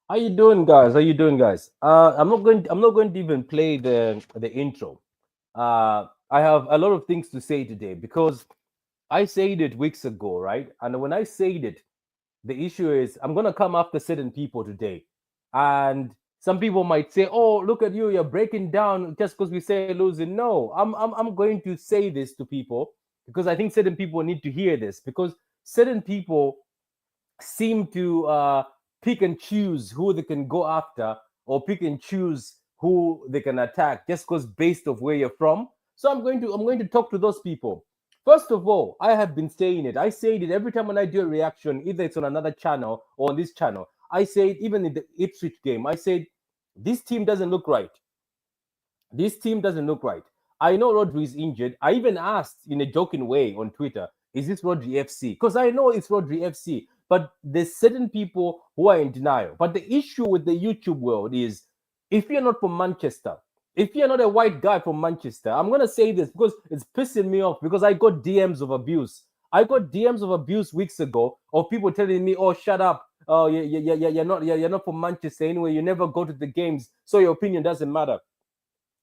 How you doing, guys? How you doing, guys? I'm not going to even play the intro. I have a lot of things to say today because I said it weeks ago, right? And when I said it, the issue is I'm gonna come after certain people today, and some people might say, "Oh, look at you! You're breaking down just because we say losing." No, I'm going to say this to people because I think certain people need to hear this because certain people seem to pick and choose who they can go after or pick and choose who they can attack just because based of where you're from. So I'm going to talk to those people. First of all, I have been saying it. I say it every time when I do a reaction, either it's on another channel or on this channel. I say it even in the Ipswich game. I said this team doesn't look right. This team doesn't look right. I know Rodri is injured. I even asked in a joking way on Twitter, is this Rodri FC? Because I know it's Rodri FC, but there's certain people who are in denial. But the issue with the YouTube world is if you're not from Manchester, if you're not a white guy from Manchester, I'm going to say this because it's pissing me off because I got DMs of abuse. I got DMs of abuse weeks ago of people telling me, oh, shut up. Oh, you're not from Manchester anyway. You never go to the games, so your opinion doesn't matter.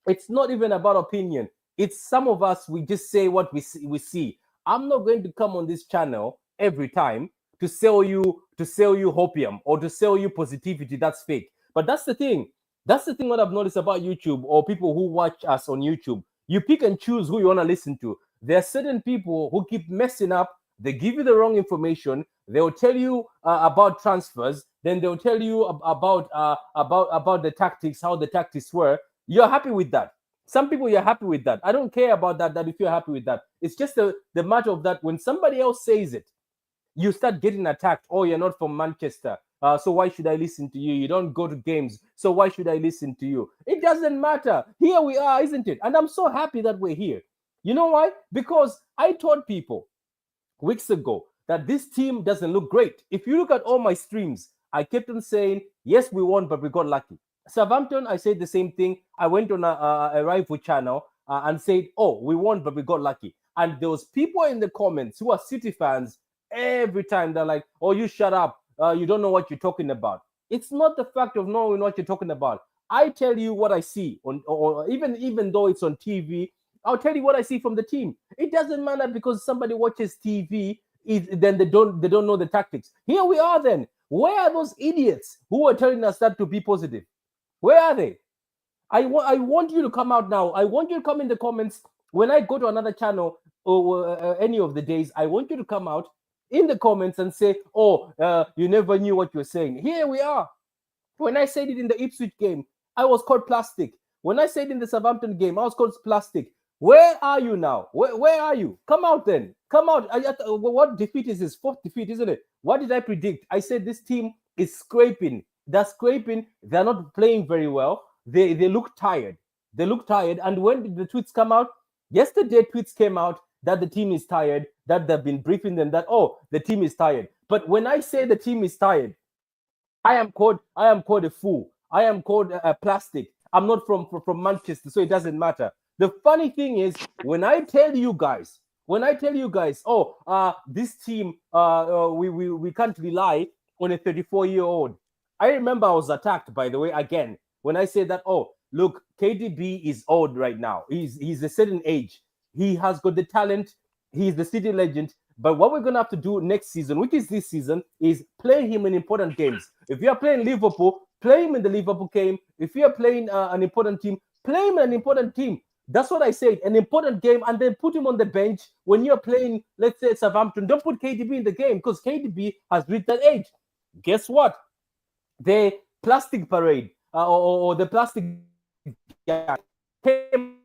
It's not even about opinion. It's some of us, we just say what we see. I'm not going to come on this channel every time to sell you hopium or to sell you positivity that's fake. But that's the thing what I've noticed about YouTube or people who watch us on YouTube. You pick and choose who you want to listen to. There are certain people who keep messing up. They give you the wrong information. They'll tell you about transfers. Then they'll tell you about the tactics, how the tactics were. You're happy with that. Some people, you're happy with that. I don't care about that if you're happy with that. It's just the matter of that when somebody else says it, you start getting attacked. Oh, you're not from Manchester, so why should I listen to you? You don't go to games, so why should I listen to you? It doesn't matter. Here we are, isn't it? And I'm so happy that we're here. You know why? Because I told people weeks ago that this team doesn't look great. If you look at all my streams, I kept on saying, yes, we won, but we got lucky. Southampton, I said the same thing. I went on a rival channel and said, oh, we won, but we got lucky. And there was people in the comments who are City fans every time they're like, oh, you shut up. You don't know what you're talking about. It's not the fact of knowing what you're talking about. I tell you what I see on, or even though it's on TV, I'll tell you what I see from the team. It doesn't matter because somebody watches TV, then they don't know the tactics. Here we are then. Where are those idiots who are telling us that to be positive? Where are they? I want you to come out now. I want you to come in the comments when I go to another channel or any of the days. I want you to come out in the comments and say, "Oh, you never knew what you're saying." Here we are. When I said it in the Ipswich game, I was called plastic. When I said in the Southampton game, I was called plastic. Where are you now? Where are you? Come out then. Come out. What defeat is this? Fourth defeat, isn't it? What did I predict? I said this team is scraping. They're scraping. They're not playing very well. They look tired. They look tired. And when did the tweets come out? Yesterday, tweets came out that the team is tired, that they've been briefing them that, oh, the team is tired. But when I say the team is tired, I am called a fool. I am called a plastic. I'm not from Manchester, so it doesn't matter. The funny thing is when I tell you guys, oh, this team, we can't rely on a 34-year-old. I remember I was attacked, by the way, again when I said that. Oh, look, KDB is old right now. He's a certain age. He has got the talent. He's the city legend. But what we're going to have to do next season, which is this season, is play him in important games. If you are playing Liverpool, play him in the Liverpool game. If you are playing an important team, play him in an important team. That's what I said, an important game, and then put him on the bench when you're playing, let's say, Southampton. Don't put KDB in the game because KDB has reached that age. Guess what? The plastic parade or the plastic came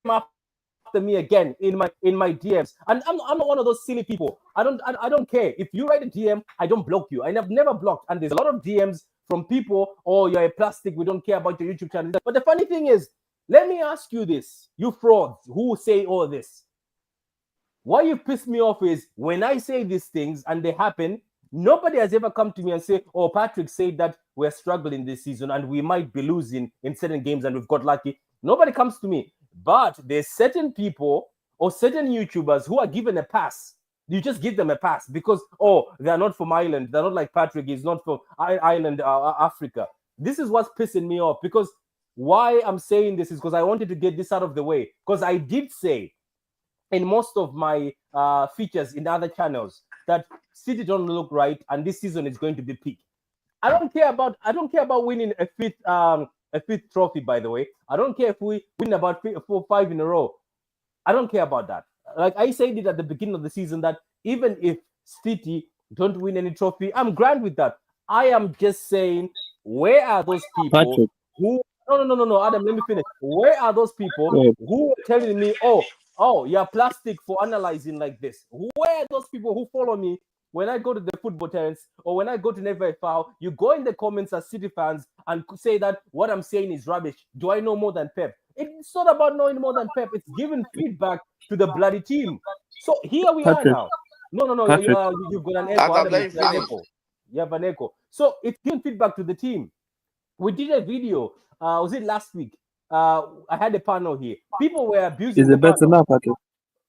after me again in my DMs, and I'm not one of those silly people. I don't care if you write a DM. I don't block you. I have never blocked, and there's a lot of DMs from people. Oh, you're a plastic. We don't care about your YouTube channel. But the funny thing is, let me ask you this: you frauds who say all this, what you piss me off is when I say these things and they happen, nobody has ever come to me and say, oh, Patrick said that we're struggling this season and we might be losing in certain games and we've got lucky. Nobody comes to me. But there's certain people or certain YouTubers who are given a pass You just give them a pass because they are not from Ireland. They're not like Patrick. He's not from Ireland, Africa. This is what's pissing me off because why I'm saying this is because I wanted to get this out of the way because I did say in most of my features in other channels that City don't look right and this season is going to be peak. I don't care about winning a fifth trophy. By the way, I don't care if we win about 4, 5 in a row. I don't care about that. Like I said it at the beginning of the season that even if City don't win any trophy, I'm grand with that. I am just saying, where are those people Patrick, who? No, no, no, no, no, Adam. Let me finish. Where are those people uh, who are telling me, oh, you're plastic for analyzing like this? Where are those people who follow me when I go to the football terrace or when I go to Never Foul? You go in the comments as City fans and say that what I'm saying is rubbish. Do I know more than Pep? It's not about knowing more than Pep. It's giving feedback to the bloody team. So here we are Patrick, now. No, no, no. Patrick. You've got an echo. Adam, Adam, let you've him got an finish. echo. You have an echo. So it's giving feedback to the team. We did a video. Was it last week? I had a panel here. People were abusing Is the it better panel. now, Patrick?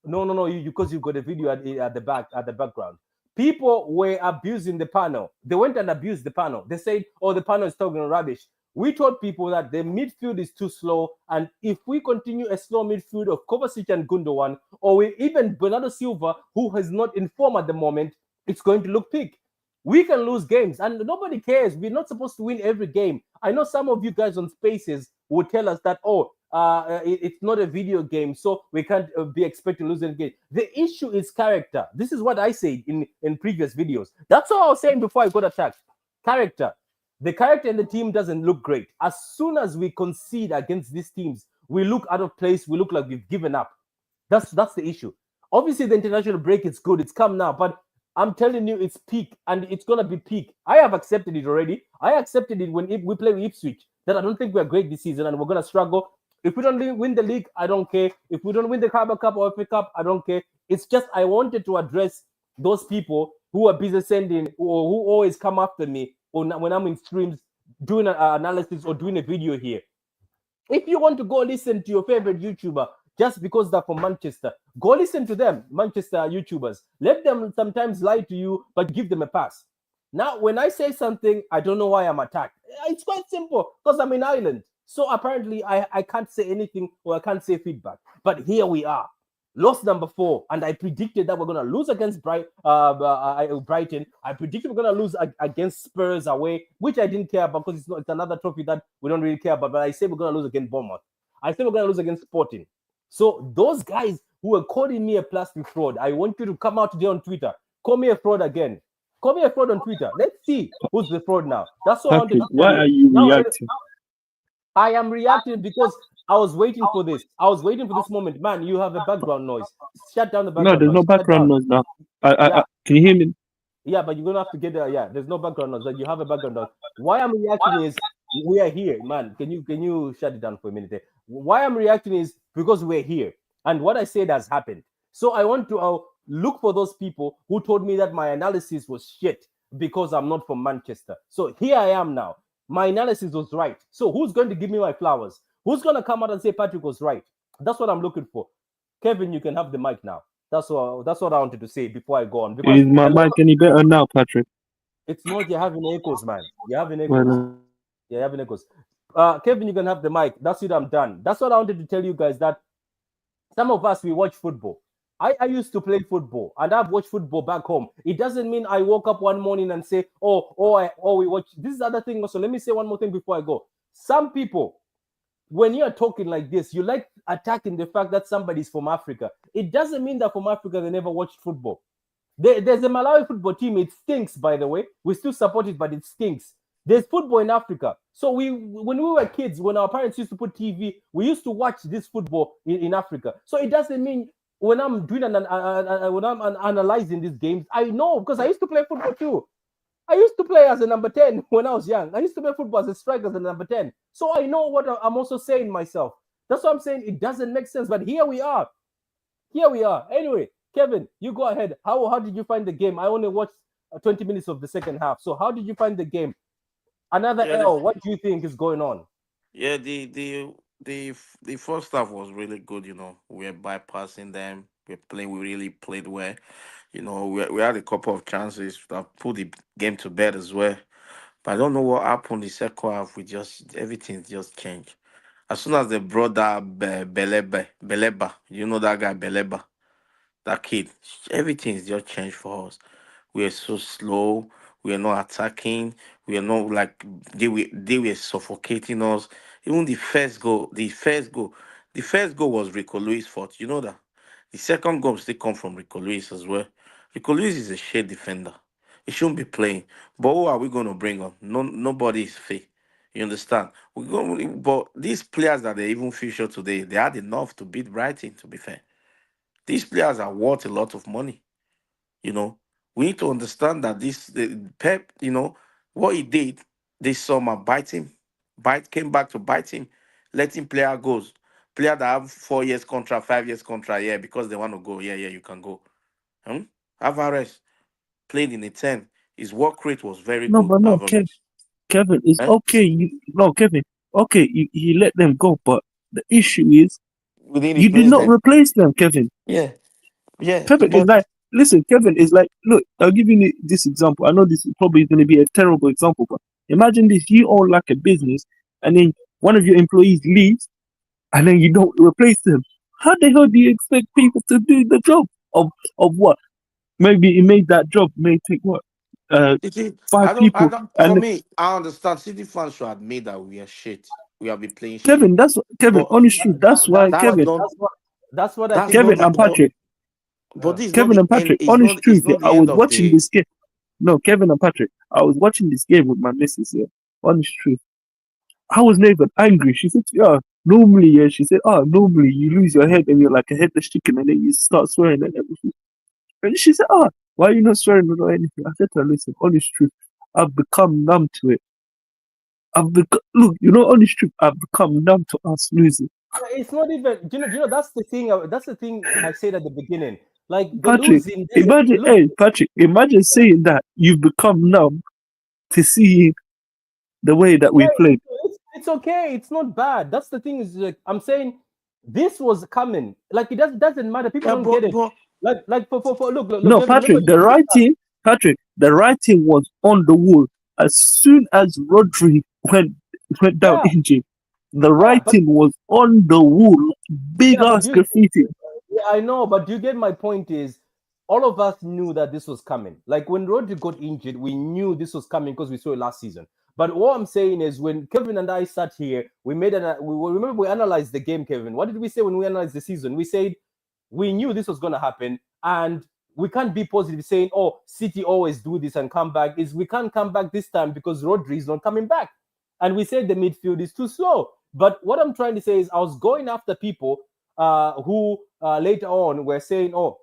No, no, no. Because you've got a video at the back at the background. People were abusing the panel. They went and abused the panel. They said, "Oh, the panel is talking rubbish." We told people that the midfield is too slow, and if we continue a slow midfield of Kovacic and Gundogan, or we even Bernardo Silva, who has not informed at the moment, it's going to look peak. We can lose games, and nobody cares. We're not supposed to win every game. I know some of you guys on Spaces would tell us that, it's not a video game, so we can't be expected to lose any game. The issue is character. This is what I said in previous videos. That's all I was saying before I got attacked. Character. The character in the team doesn't look great. As soon as we concede against these teams, we look out of place. We look like we've given up. That's the issue. Obviously, the international break is good. It's come now, but I'm telling you, it's peak, and it's gonna be peak. I have accepted it already. I accepted it when we play with Ipswich that I don't think we're great this season, and we're gonna struggle. If we don't win the league, I don't care. If we don't win the Carabao Cup or FA Cup, I don't care. It's just I wanted to address those people who are busy sending or who always come after me when I'm in streams doing an analysis or doing a video here. If you want to go listen to your favorite YouTuber just because they're from Manchester, go listen to them, Manchester YouTubers. Let them sometimes lie to you, but give them a pass. Now, when I say something, I don't know why I'm attacked. It's quite simple because I'm in Ireland. So apparently, I can't say anything or I can't say feedback. But here we are. Lost number 4, and I predicted that we're going to lose against Brighton. I predicted we're going to lose against Spurs away, which I didn't care about because it's another trophy that we don't really care about. But I said we're going to lose against Bournemouth. I said we're going to lose against Sporting. So those guys who are calling me a plastic fraud, I want you to come out today on Twitter. Call me a fraud again. Call me a fraud on Twitter. Let's see who's the fraud now. That's what I wanted Patrick, to tell why you. are you Now, reacting? I am reacting because I was waiting for this. I was waiting for this moment. Man, you have a background noise. Shut down the No, background there's noise. no Shut background down. noise now. Yeah, Can you hear me? yeah, but you're gonna have to get there. Yeah, there's no background noise. Like you have a background noise. Why I'm reacting is we are here, man. Can you shut it down for a minute? There? Why I'm reacting is because we're here, and what I said has happened. So I want to look for those people who told me that my analysis was shit because I'm not from Manchester. So here I am now. My analysis was right. So who's going to give me my flowers? Who's going to come out and say Patrick was right? That's what I'm looking for. Kevin, you can have the mic now. That's what I wanted to say before I go on because Is my mic any better now, Patrick? it's not you're having echoes, man. You're having echoes. Well, You're having echoes. Kevin, you can have the mic. That's it. I'm done. That's what I wanted to tell you guys. That some of us we watch football. I used to play football and I've watched football back home. It doesn't mean I woke up one morning and say, we watch. This is the other thing also. Let me say one more thing before I go. Some people, when you're talking like this, you like attacking the fact that somebody's from Africa. It doesn't mean that from Africa they never watched football. There's a Malawi football team. It stinks, by the way. We still support it, but it stinks. There's football in Africa. So when we were kids, when our parents used to put TV, we used to watch this football in Africa. So it doesn't mean when I'm doing when I'm analyzing these games, I know because I used to play football too. I used to play as a number 10 when I was young. I used to play football as a striker as a number 10. So I know what I'm also saying myself. That's what I'm saying. It doesn't make sense, but here we are. Here we are. Anyway, Kevin, you go ahead. How did you find the game? I only watched 20 minutes of the second half. So how did you find the game? Another Yeah, L. What do you think is going on? yeah. The first half was really good. We're bypassing them. We really played well. We had a couple of chances that put the game to bed as well. But I don't know what happened the second half. Everything just changed. As soon as they brought that Beleba, you know that guy Beleba, that kid, everything's just changed for us. We are so slow. We are not attacking. We are not like they were suffocating us. Even the first goal was Rico Lewis' fault. You know that. The second goal still come from Rico Lewis as well. Rico Lewis is a shade defender. He shouldn't be playing. But who are we going to bring on? No, nobody is fit. You understand? But these players that they even feature today, they had enough to beat Brighton. To be fair, these players are worth a lot of money. You know, we need to understand that Pep, what he did this summer, came back to bite him, letting player that have 4 years contract, 5 years contract, yeah, because they want to go, yeah, yeah, you can go. Hmm? Alvarez played in a 10. His work rate was very No, good. but no, Alvarez, Kevin, it's eh? okay. No, Kevin, okay, you let them go, but the issue is We didn't you did replace not them. replace them, Kevin. Yeah, yeah, Kevin is but like, listen, Kevin is like, look, I'll give you this example. I know this is probably going to be a terrible example, but imagine this: you own like a business, and then one of your employees leaves, and then you don't replace them. How the hell do you expect people to do the job of what? Maybe it made that job may take what, you see, five I people, don't. For and me, I understand. City fans should admit that we are shit. We have been playing shit. Kevin, Kevin. But Honest truth, that's why that's Kevin, not that's what I that's think not Kevin also the and happened. Patrick, but this is not Kevin the and end. Patrick. Honest It's truth, yeah, not I the end was of watching the. this game. No, Kevin and Patrick, I was watching this game with my missus. Yeah, honest truth, I was not even angry. She said, "Yeah, normally, yeah." She said, "Oh, normally you lose your head and you're like a headless chicken, and then you start swearing and everything." And she said, "Oh, why are you not swearing or anything?" I said to her, "Listen, honest truth, I've become numb to it. Look, honest truth, I've become numb to us losing." It's not even. That's the thing. That's the thing I said at the beginning. Like the Patrick, losing doesn't imagine, look. hey, Patrick, imagine saying that you've become numb to seeing the way that Yeah, we played. it's okay. It's not bad. That's the thing. Is like I'm saying, this was coming. Like it doesn't matter. People Yeah, don't get it. but Like for look, No, Kevin. Patrick, Remember the writing was on the wall. As soon as Rodri went down yeah, injured, the yeah, but writing was on the wall, big yeah, but ass you graffiti. Yeah, I know, but do you get my point? Is all of us knew that this was coming. Like when Rodri got injured, we knew this was coming because we saw it last season. But what I'm saying is, when Kevin and I sat here, we remember we analyzed the game. Kevin, what did we say when we analyzed the season? We said we knew this was going to happen, and we can't be positive saying, "Oh, City always do this and come back." Is we can't come back this time because Rodri is not coming back, and we said the midfield is too slow. But what I'm trying to say is, I was going after people who later on were saying, "Oh,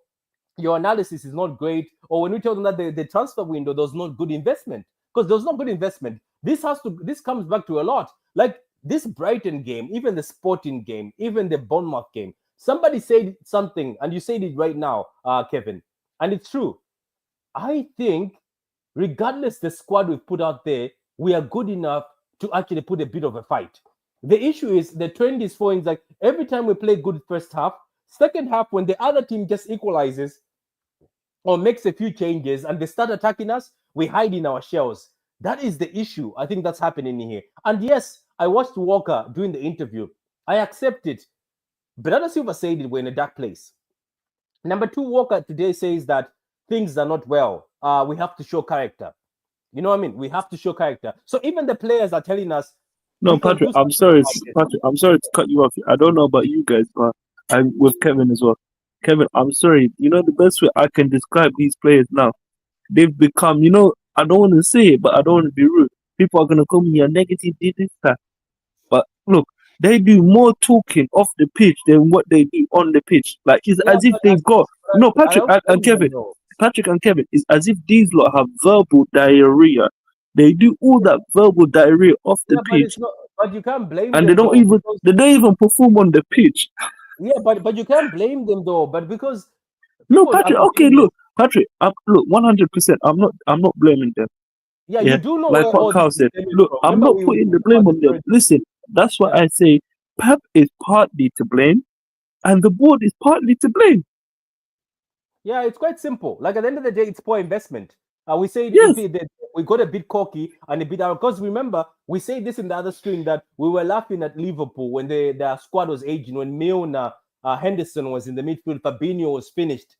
your analysis is not great," or when we told them that the transfer window was not good investment because there was not good investment. This comes back to a lot. Like this Brighton game, even the Sporting game, even the Bournemouth game. Somebody said something, and you said it right now, Kevin, and it's true. I think, regardless the squad we've put out there, we are good enough to actually put a bit of a fight. The issue is the trend is for like every time we play good first half, second half when the other team just equalizes or makes a few changes and they start attacking us, we hide in our shells. That is the issue. I think that's happening here. And yes, I watched Walker doing the interview. I accept it. Bernardo Silva said it, we're in a dark place. Number two, Walker today says that things are not well. We have to show character. You know what I mean? We have to show character. So even the players are telling us No, we can Patrick, do something about it. I'm sorry to cut you off. I don't know about you guys, but I'm with Kevin as well. Kevin, I'm sorry. The best way I can describe these players now, they've become, I don't want to say it, but I don't want to be rude. People are going to call me a negative, this, that. But look, they do more talking off the pitch than what they do on the pitch. Like it's Yeah, as if but they've got no I Patrick also and blame them Kevin. though. Patrick and Kevin, it's as if these lot have verbal diarrhea. They do all that verbal diarrhea off the Yeah, but pitch, it's not. But you can't blame and they them don't though even because they don't even perform on the pitch. yeah, but you can't blame them though. But because No, people have Patrick. been Okay, saying this. look, Patrick. Look, 100%. I'm not blaming them. Yeah, you Yeah, do know like where what all this Carl is said. stemming Look, from. I'm Remember, not we putting the talked about blame this on them. already. Listen, that's why Yeah, I say Pep is partly to blame, and the board is partly to blame. Yeah, it's quite simple. Like at the end of the day, it's poor investment. We say Yes. that we got a bit cocky and a bit out because remember we say this in the other stream that we were laughing at Liverpool when their squad was aging when Milner, Henderson was in the midfield, Fabinho was finished.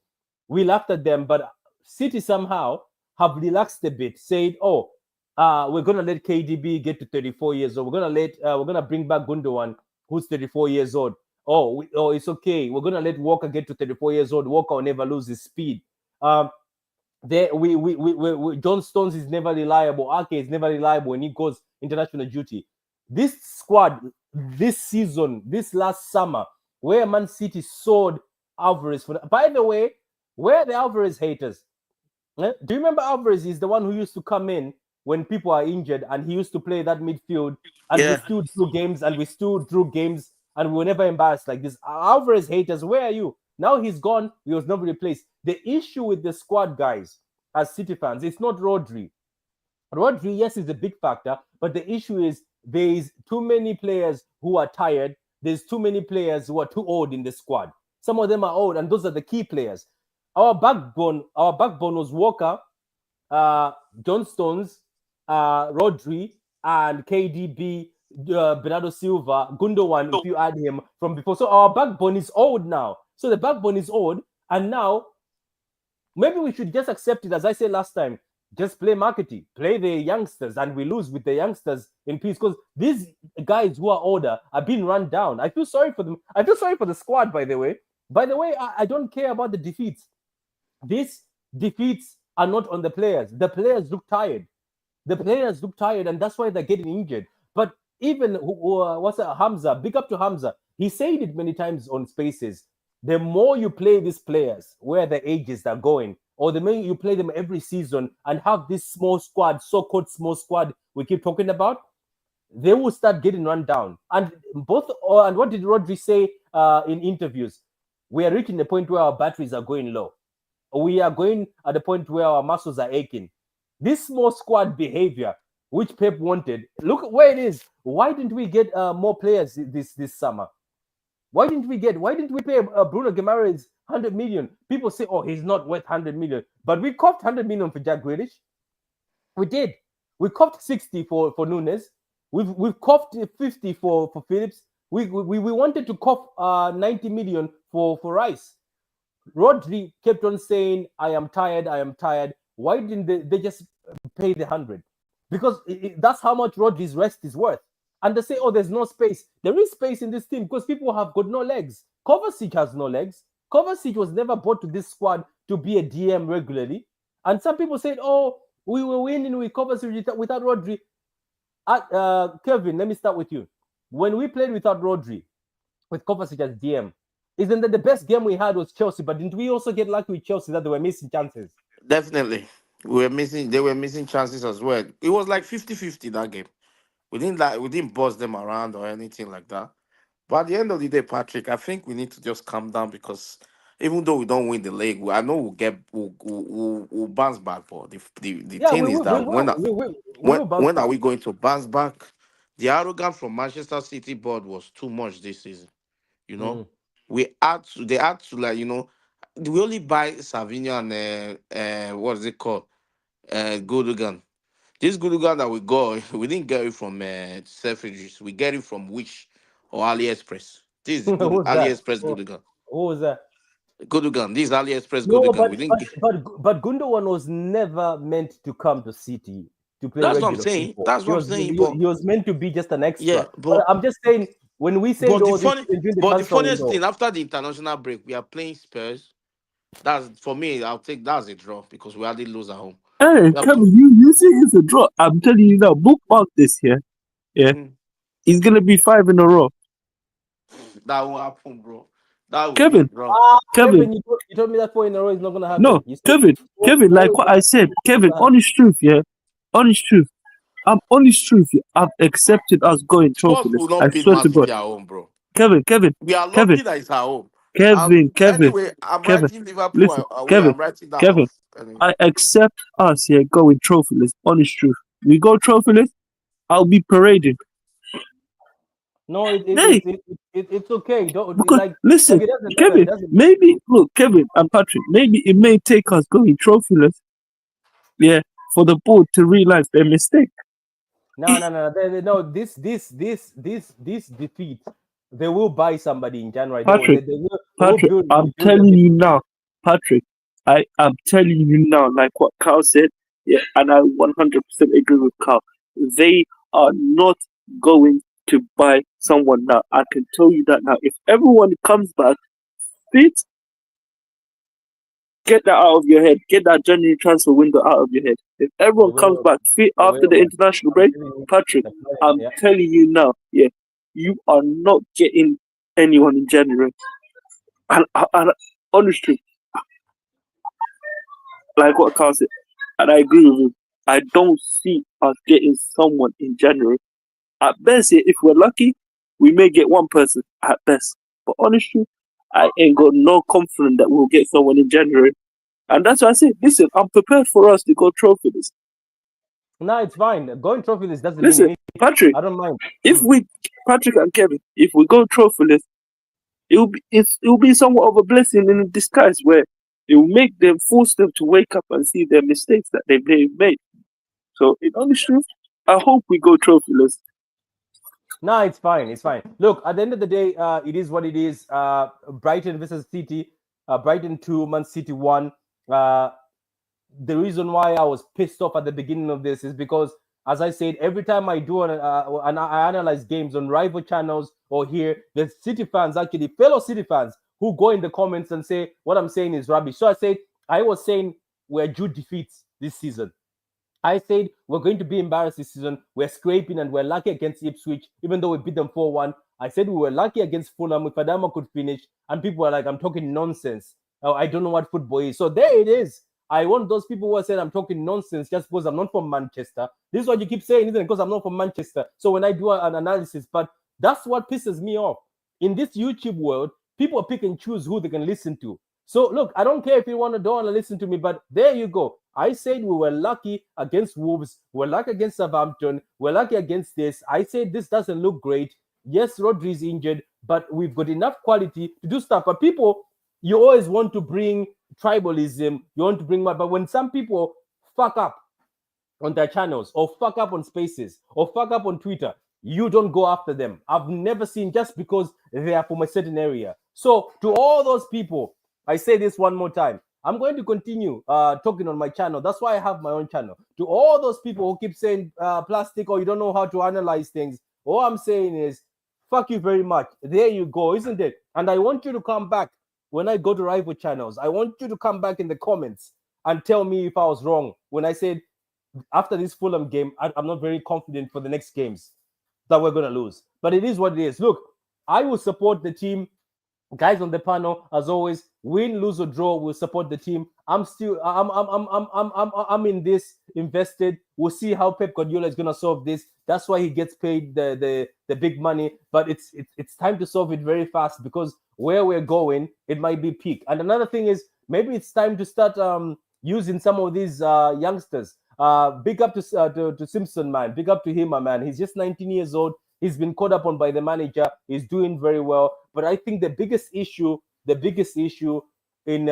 We laughed at them, but City somehow have relaxed a bit, said, "Oh, we're gonna let KDB get to 34 years old. We're gonna bring back Gundogan, who's 34 years old. Oh, it's okay. We're gonna let Walker get to 34 years old. Walker will never lose his speed. Um, there John Stones is never reliable. Ake is never reliable when he goes international duty. This squad, this season, this last summer, where Man City sold Alvarez for. By the way, where are the Alvarez haters? Do you remember Alvarez is the one who used to come in when people are injured and he used to play that midfield and we Yeah, still drew games and we still drew games and we were never embarrassed like this. Alvarez haters, where are you? Now he's gone. He was never replaced. The issue with the squad, guys, as City fans, it's not Rodri. Rodri, yes, is a big factor, but the issue is there is too many players who are tired. There's too many players who are too old in the squad. Some of them are old, and those are the key players. Our backbone was Walker, uh, John Stones, Rodri, and KDB, Bernardo Silva, Gundogan, if you add him from before. So our backbone is old now. So the backbone is old, and now maybe we should just accept it, as I said last time. Just play marketing, play the youngsters, and we lose with the youngsters in peace. Because these guys who are older are being run down. I feel sorry for them. I feel sorry for the squad, by the way. By the way, I don't care about the defeats. These defeats are not on the players. The players look tired. The players look tired, and that's why they're getting injured. But even what's that, Hamza? Big up to Hamza. He said it many times on Spaces. The more you play these players, where the ages are going, or the more you play them every season and have this small squad, so-called small squad we keep talking about, they will start getting run down. And and what did Rodri say in interviews? We are reaching the point where our batteries are going low. We are going at the point where our muscles are aching. This small squad behavior, which Pep wanted, look where it is. Why didn't we get more players this summer? Why didn't we pay Bruno Guimaraes 100 million? People say, oh, he's not worth 100 million. But we copped 100 million for Jack Grealish. We did. We copped 60 for Nunes. We've copped 50 for Phillips. We wanted to cop 90 million for Rice. Rodri kept on saying, I am tired, I am tired. Why didn't they just pay the 100? Because that's how much Rodri's rest is worth. And they say, oh, there's no space. There is space in this team because people have got no legs. Kovacic has no legs. Kovacic was never brought to this squad to be a DM regularly. And some people said, oh, we were winning with Kovacic without Rodri. Kevin, let me start with you. When we played without Rodri, with Kovacic as DM, isn't that the best game we had was Chelsea? But didn't we also get lucky with Chelsea that they were missing chances? definitely. They were missing chances as well. It was like 50-50 that game. We didn't boss them around or anything like that. But at the end of the day, Patrick, I think we need to just calm down because even though we don't win the league, I know we'll bounce back. But the Yeah, thing is we that will. We will bounce when are back. we going to bounce back? The arrogance from Manchester City board was too much this season. You know, Mm. they had to like we only buy Savinho and what is it called Gundogan. This Gundogan that we got, we didn't get it from Selfridges. We get it from Wish or AliExpress. This is good Who's that? AliExpress Who Gundogan. was that? Gundogan. This is AliExpress No, Gundogan. We didn't get. but Gundogan was never meant to come to City to play That's what I'm regular saying. football. That's He what I'm was saying. he was meant to be just an Yeah, extra. But but I'm just saying when we said, but the oh, this funny, during the but the transfer funniest window, thing after the international break, we are playing Spurs. That's for me. I'll take that's a draw because we hardly lose at home. Hey, We have Kevin, to. you say it's a draw. I'm telling you now, bookmark this here. Yeah. Mm, It's gonna be 5 in a row. that won't happen, bro. That will be a Kevin, draw. Kevin, You told me that 4 in a row is not gonna no, happen. You said Kevin, four like is what I said, not Kevin, gonna happen. honest truth, yeah. Honest truth. I'm honest truth, yeah. I've accepted us going Spurs will trophyless. I not beat swear Man to God. City at home, bro. Kevin, Kevin, We are Kevin, lucky that it's at home. Kevin, Anyway, I'm Kevin. writing Liverpool Listen, away. Kevin, I'm writing that Kevin, off. Anyway. I accept us here going trophyless. Honest truth. We go trophyless, I'll be parading. No, Hey, it's okay. Don't because like listen, it doesn't Kevin, doesn't. maybe look, Kevin and Patrick, maybe it may take us going trophyless, yeah, for the board to realize their mistake. No. No. This defeat, they will buy somebody in January. Don't worry. Patrick, They will Patrick, I'm build a telling you midfield. now, Patrick, I am telling you now, like what Carl said, yeah, and I 100% agree with Carl. They are not going to buy someone now. I can tell you that now. If everyone comes back fit, get that out of your head. Get that January transfer window out of your head. If They everyone comes will. back fit They after will. the But international I'm break, telling you, Patrick, the plan, I'm yeah. telling you now, yeah, you are not getting anyone in January. And honestly, like what Carl said, and I agree with him, I don't see us getting someone in January. At best, yeah, if we're lucky, we may get one person at best. But honestly, I ain't got no confidence that we'll get someone in January. And that's why I said, listen, I'm prepared for us to go trophy this. No, it's fine. Going trophy list doesn't mean Listen, anything. Patrick, I don't mind. if we, Patrick and Kevin, if we go trophyless, it'll be somewhat of a blessing in disguise where it will make them force them to wake up and see their mistakes that they've made. So in honest truth, I hope we go trophyless. No, it's fine. It's fine. Look, at the end of the day, it is what it is. Brighton versus City. Brighton 2, Man City 1. Uh, the reason why I was pissed off at the beginning of this is because, as I said, every time I do and I analyze games on rival channels or here, the City fans, actually fellow City fans, who go in the comments and say what I'm saying is rubbish. So I was saying we're due defeats this season. I said we're going to be embarrassed this season. We're scraping and we're lucky against Ipswich, even though we beat them 4-1. I said we were lucky against Fulham if Adama could finish. And people are like, I'm talking nonsense. Oh, I don't know what football is. So there it is. I want those people who are saying I'm talking nonsense just because I'm not from Manchester. This is what you keep saying, isn't it? Because I'm not from Manchester. So when I do an analysis, but that's what pisses me off. In this YouTube world, people pick and choose who they can listen to. So look, I don't care if you don't want to listen to me, but there you go. I said we were lucky against Wolves, we're lucky against Southampton, we're lucky against this. I said this doesn't look great. Yes, Rodri is injured, but we've got enough quality to do stuff. But people, you always want to bring tribalism, you want to bring but when some people fuck up on their channels or fuck up on spaces or fuck up on Twitter, you don't go after them. I've never seen just because they are from a certain area. So to all those people, I say this one more time. I'm going to continue talking on my channel. That's why I have my own channel. To all those people who keep saying plastic or you don't know how to analyze things, all I'm saying is, fuck you very much. There you go, isn't it? And I want you to come back when I go to rival channels. I want you to come back in the comments and tell me if I was wrong when I said after this Fulham game, I'm not very confident for the next games that we're going to lose. But it is what it is. Look, I will support the team. Guys on the panel, as always, win, lose or draw, we'll support the team. I'm in this invested. We'll see how Pep Guardiola is gonna solve this. That's why he gets paid the big money. But it's time to solve it very fast because where we're going, it might be peak. And another thing is maybe it's time to start using some of these youngsters. Big up to Simpson, man. Big up to him, my man. He's just 19 years old. He's been caught up on by the manager. He's doing very well. But I think the biggest issue in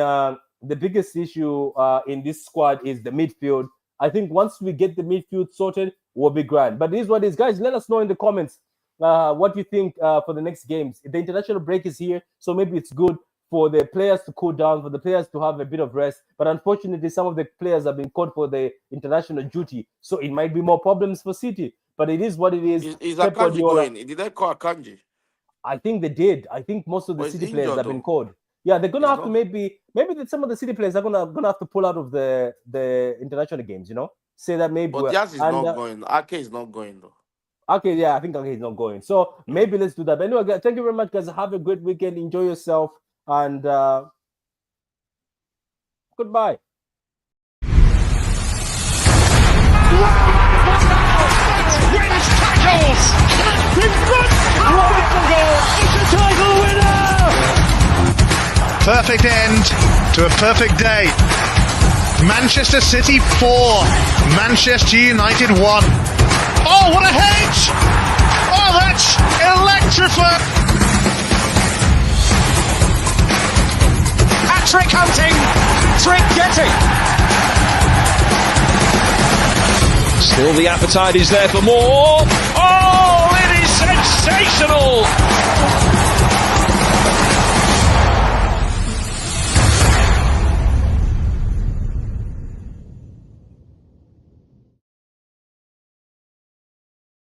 this squad is the midfield. I think once we get the midfield sorted, we'll be grand. But it is what it is. Guys, let us know in the comments what you think for the next games. The international break is here, so maybe it's good for the players to cool down, for the players to have a bit of rest. But unfortunately, some of the players have been called for the international duty, so it might be more problems for City. But it is what it is. Is Pep Akanji Guardiola, going? Did they call Akanji? I think they did. I think most of the But he's City players injured have been though. called. Yeah, they're gonna He's have to not. maybe some of the City players are gonna have to pull out of the international games. You know, say that maybe But Diaz is and not going. Ake is not going though. okay, yeah, I think okay, he's not going. So maybe let's do that. But anyway, guys, thank you very much, guys. Have a great weekend. Enjoy yourself, and goodbye. Wins tackles! In front! Wonderful goal! It's a title winner! Perfect end to a perfect day. Manchester City 4, Manchester United 1. Oh, what a hedge! Oh, that's electrifying. Hat-trick hunting, trick getting. Still the appetite is there for more. Oh, it is sensational!